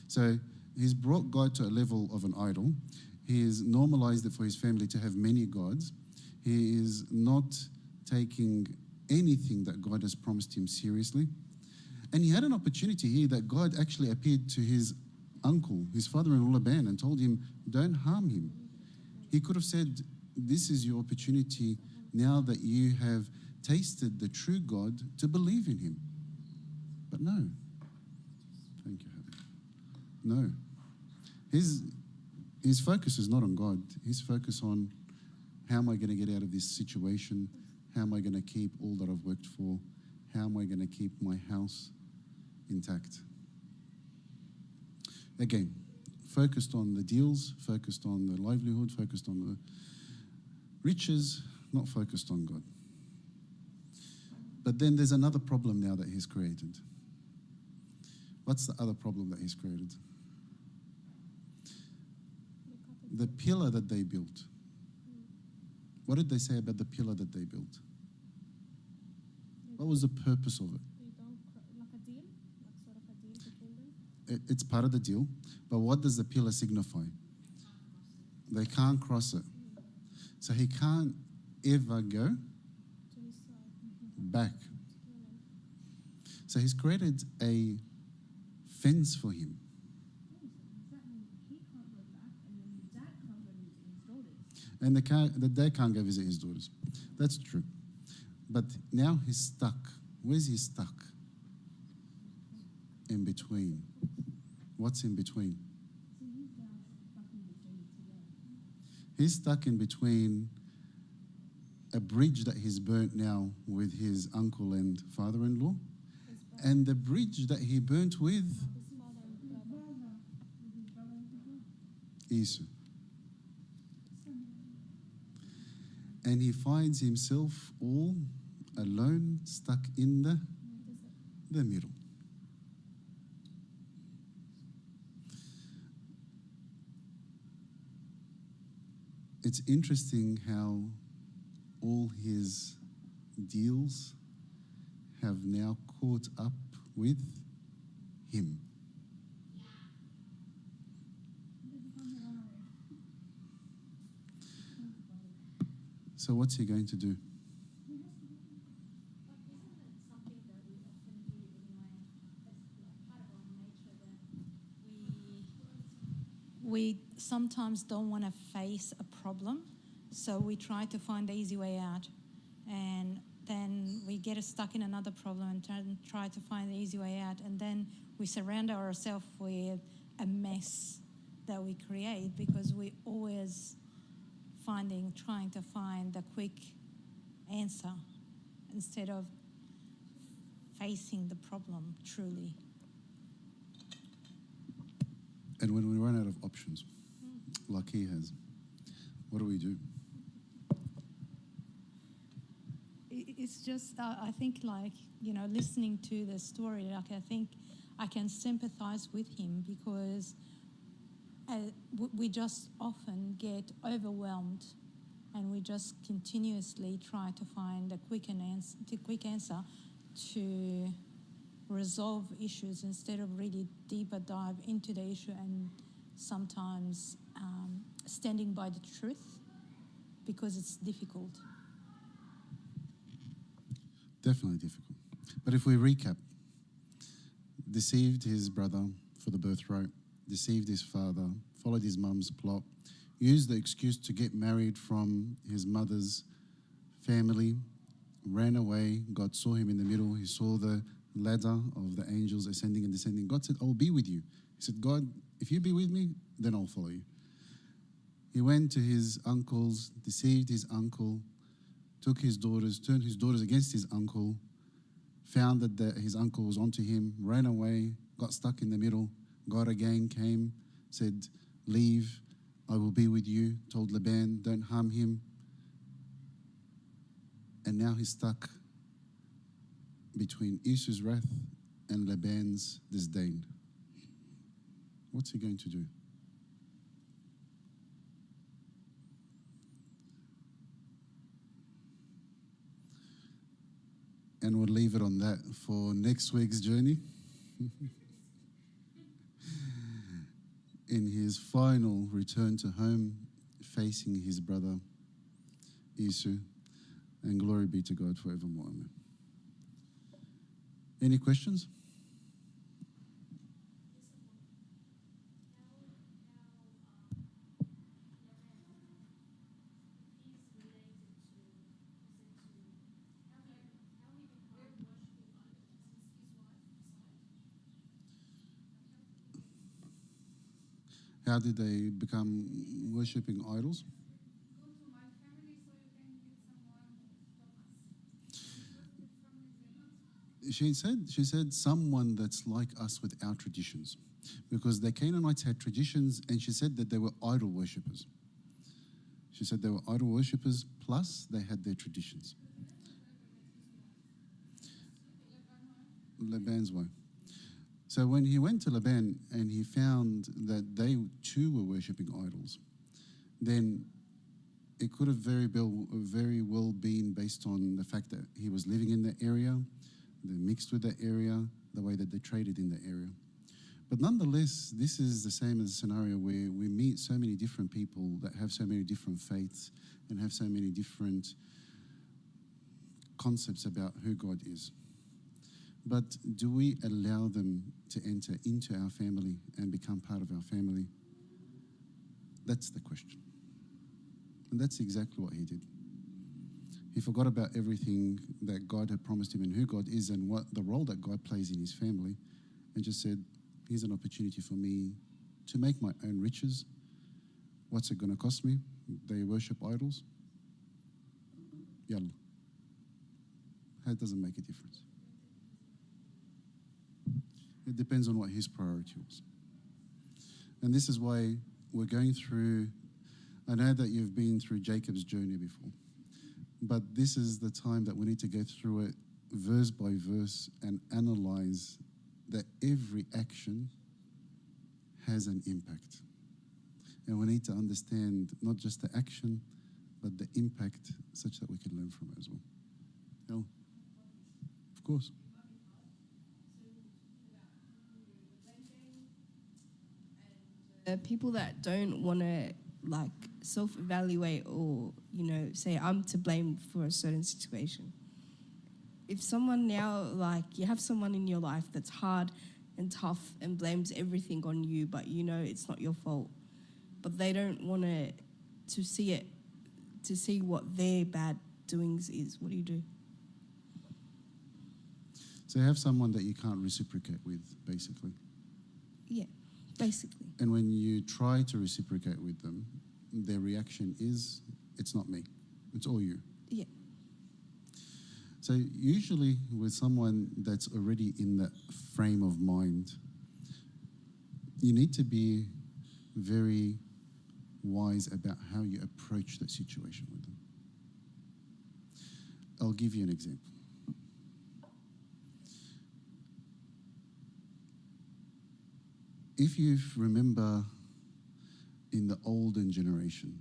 So he's brought God to a level of an idol. He has normalized it for his family to have many gods. He is not taking anything that God has promised him seriously. And he had an opportunity here that God actually appeared to his uncle, his father-in-law Laban, and told him, don't harm him. He could have said, this is your opportunity now that you have tasted the true God to believe in him. But no. Thank you, Heather. No. His focus is not on God. His focus on how am I going to get out of this situation? How am I going to keep all that I've worked for? How am I going to keep my house intact? Again, focused on the deals, focused on the livelihood, focused on the riches, not focused on God. But then there's another problem now that he's created. What's the other problem that he's created? The pillar that they built. What did they say about the pillar that they built? What was the purpose of it? Like a deal, like sort of a deal It's part of the deal. But what does the pillar signify? They can't cross it. So he can't ever go back. So he's created a fence for him. And the dad can't go visit his daughters. That's true. But now he's stuck. Where's he stuck? In between. What's in between? He's stuck in between a bridge that he's burnt now with his uncle and father-in-law, and the bridge that he burnt with Esau. And he finds himself all alone, stuck in the middle. It's interesting how all his deals have now caught up with him. So what's he going to do? We sometimes don't want to face a problem, so we try to find the easy way out, and then we get stuck in another problem and try to find the easy way out, and then we surround ourselves with a mess that we create because we always trying to find the quick answer instead of facing the problem truly. And when we run out of options, like he has, what do? It's just, I think, listening to the story, I think I can sympathize with him because we just often get overwhelmed and we just continuously try to find a quick answer to resolve issues instead of really deeper dive into the issue and sometimes standing by the truth because it's difficult. Definitely difficult. But if we recap, deceived his brother for the birthright, deceived his father, followed his mum's plot, used the excuse to get married from his mother's family, ran away. God saw him in the middle. He saw the ladder of the angels ascending and descending. God said, I'll be with you. He said, God, if you be with me, then I'll follow you. He went to his uncles, deceived his uncle, took his daughters, turned his daughters against his uncle, found that his uncle was onto him, ran away, got stuck in the middle. God again came, said, leave, I will be with you, told Laban, don't harm him. And now he's stuck between Esau's wrath and Laban's disdain. What's he going to do? And we'll leave it on that for next week's journey. In his final return to home, facing his brother Esau, and glory be to God forevermore. Amen. Any questions? How did they become worshipping idols? She said someone that's like us with our traditions, because the Canaanites had traditions, and she said that they were idol worshippers. She said they were idol worshippers, plus they had their traditions. Laban's way. So when he went to Laban and he found that they too were worshipping idols, then it could have very well been based on the fact that he was living in the area, they mixed with the area, the way that they traded in the area. But nonetheless, this is the same as a scenario where we meet so many different people that have so many different faiths and have so many different concepts about who God is. But do we allow them to enter into our family and become part of our family? That's the question. And that's exactly what he did. He forgot about everything that God had promised him and who God is and what the role that God plays in his family, and just said, here's an opportunity for me to make my own riches. What's it going to cost me? They worship idols. Yalla. That doesn't make a difference. It depends on what his priority was. And this is why we're going through, I know that you've been through Jacob's journey before, but this is the time that we need to go through it verse by verse and analyze that every action has an impact. And we need to understand not just the action, but the impact such that we can learn from it as well. No? Of course. People that don't want to like self-evaluate or, say I'm to blame for a certain situation. If someone now, like you have someone in your life that's hard and tough and blames everything on you, but it's not your fault, but they don't want to see what their bad doings is, what do you do? So you have someone that you can't reciprocate with, basically. Yeah, basically. And when you try to reciprocate with them, their reaction is, it's not me, it's all you. Yeah. So usually with someone that's already in that frame of mind, you need to be very wise about how you approach that situation with them. I'll give you an example. If you remember in the olden generation,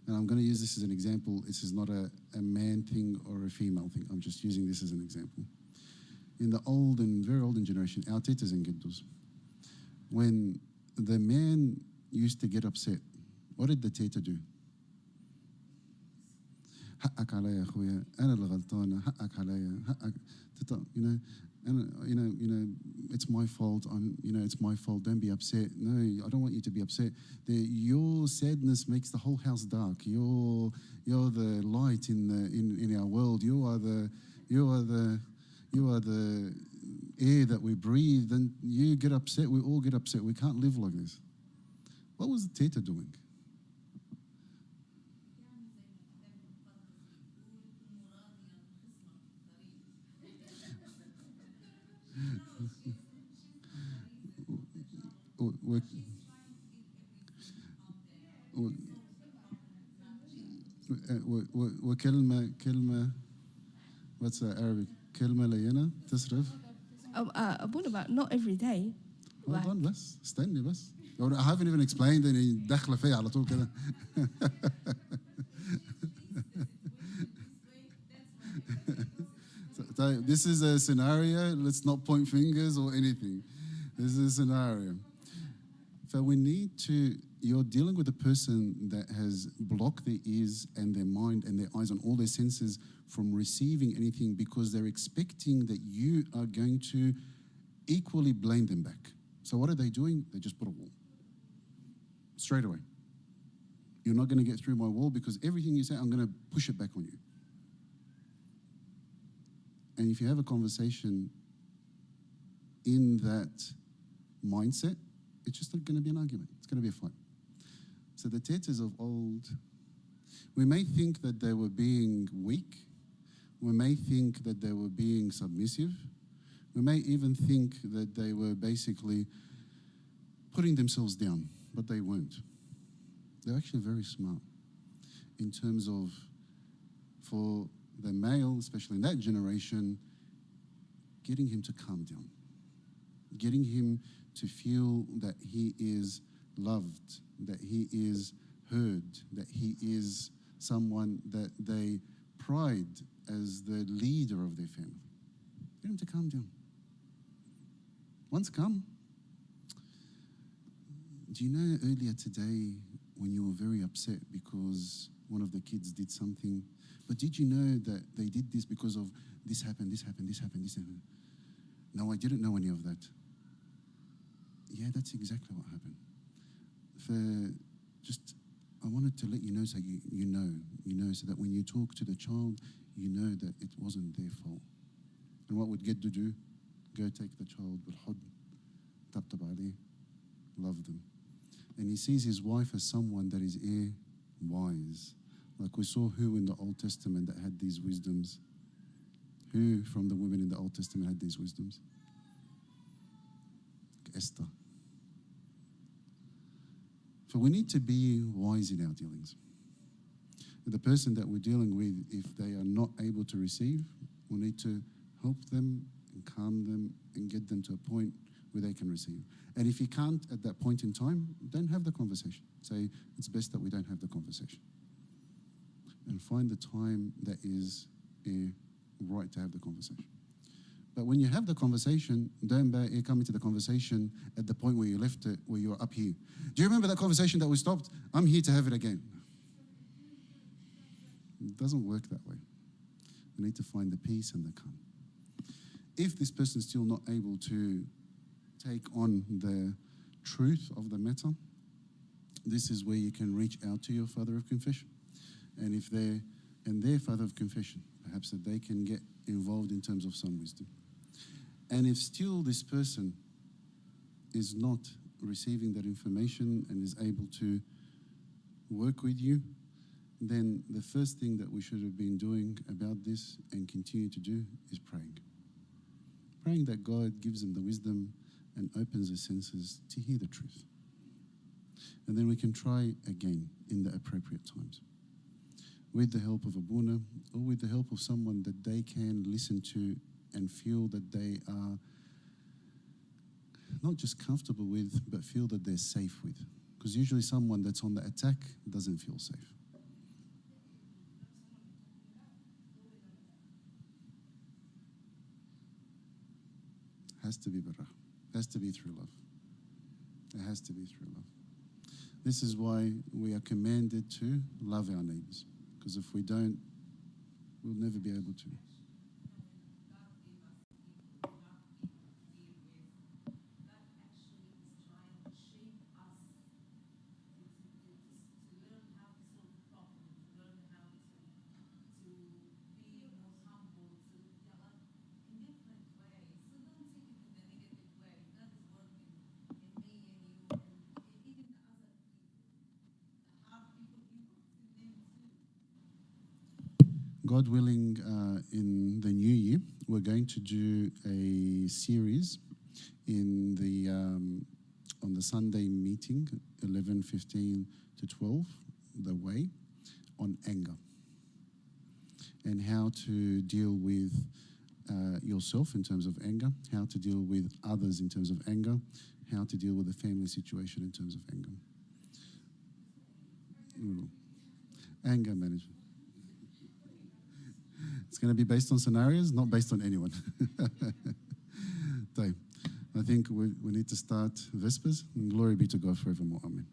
and I'm going to use this as an example, this is not a man thing or a female thing, I'm just using this as an example. In the very olden generation, our titas and giddos, when the man used to get upset, what did the tita do? حقك عليا أخويا أنا اللي غلطانة حقك عليا حقك and it's my fault. It's my fault. Don't be upset. No, I don't want you to be upset. Your sadness makes the whole house dark. You're the light in our world. You are the air that we breathe. And you get upset. We all get upset. We can't live like this. What was the teta doing? وكلمة what's that Arabic كلمة لينة تصرف What about not every day? Hold on بس استني بس I haven't even explained any داخلة فيها على طول كده So this is a scenario. Let's not point fingers or anything. This is a scenario. So we need to, you're dealing with a person that has blocked their ears and their mind and their eyes and all their senses from receiving anything because they're expecting that you are going to equally blame them back. So what are they doing? They just put a wall. Straight away. You're not going to get through my wall because everything you say, I'm going to push it back on you. And if you have a conversation in that mindset, it's just not going to be an argument. It's going to be a fight. So the tetas of old, we may think that they were being weak. We may think that they were being submissive. We may even think that they were basically putting themselves down, but they weren't. They're actually very smart in terms of, for the male, especially in that generation, getting him to calm down, getting him to feel that he is loved, that he is heard, that he is someone that they pride as the leader of their family. Get him to calm down. Once calm, do you know earlier today when you were very upset because one of the kids did something, but did you know that they did this because of this happened, this happened, this happened, this happened? No, I didn't know any of that. Yeah, that's exactly what happened. I wanted to let you know so you know, so that when you talk to the child, you know that it wasn't their fault. And what would Geddu do? Go take the child, بالحضن, طبطب عليه, love them. And he sees his wife as someone that is wise. Like we saw who in the Old Testament that had these wisdoms. Who from the women in the Old Testament had these wisdoms? Esther. So we need to be wise in our dealings. The person that we're dealing with, if they are not able to receive, we need to help them and calm them and get them to a point where they can receive. And if you can't at that point in time, don't have the conversation. Say, it's best that we don't have the conversation. And find the time that is right to have the conversation. But when you have the conversation, don't come into the conversation at the point where you left it, where you're up here. Do you remember that conversation that we stopped? I'm here to have it again. It doesn't work that way. We need to find the peace and the calm. If this person is still not able to take on the truth of the matter, this is where you can reach out to your father of confession. And if their father of confession, perhaps that they can get involved in terms of some wisdom. And if still this person is not receiving that information and is able to work with you, then the first thing that we should have been doing about this and continue to do is praying. Praying that God gives them the wisdom and opens their senses to hear the truth. And then we can try again in the appropriate times, with the help of a buna or with the help of someone that they can listen to and feel that they are not just comfortable with, but feel that they're safe with. Because usually someone that's on the attack doesn't feel safe. Has to be better. Has to be through love. It has to be through love. This is why we are commanded to love our neighbors. Because if we don't, we'll never be able to. God willing, in the new year, we're going to do a series in the on the Sunday meeting, 11:15 to 12, the way, on anger and how to deal with yourself in terms of anger, how to deal with others in terms of anger, how to deal with the family situation in terms of anger. Anger management. It's going to be based on scenarios, not based on anyone. I think we need to start Vespers, and glory be to God forevermore. Amen.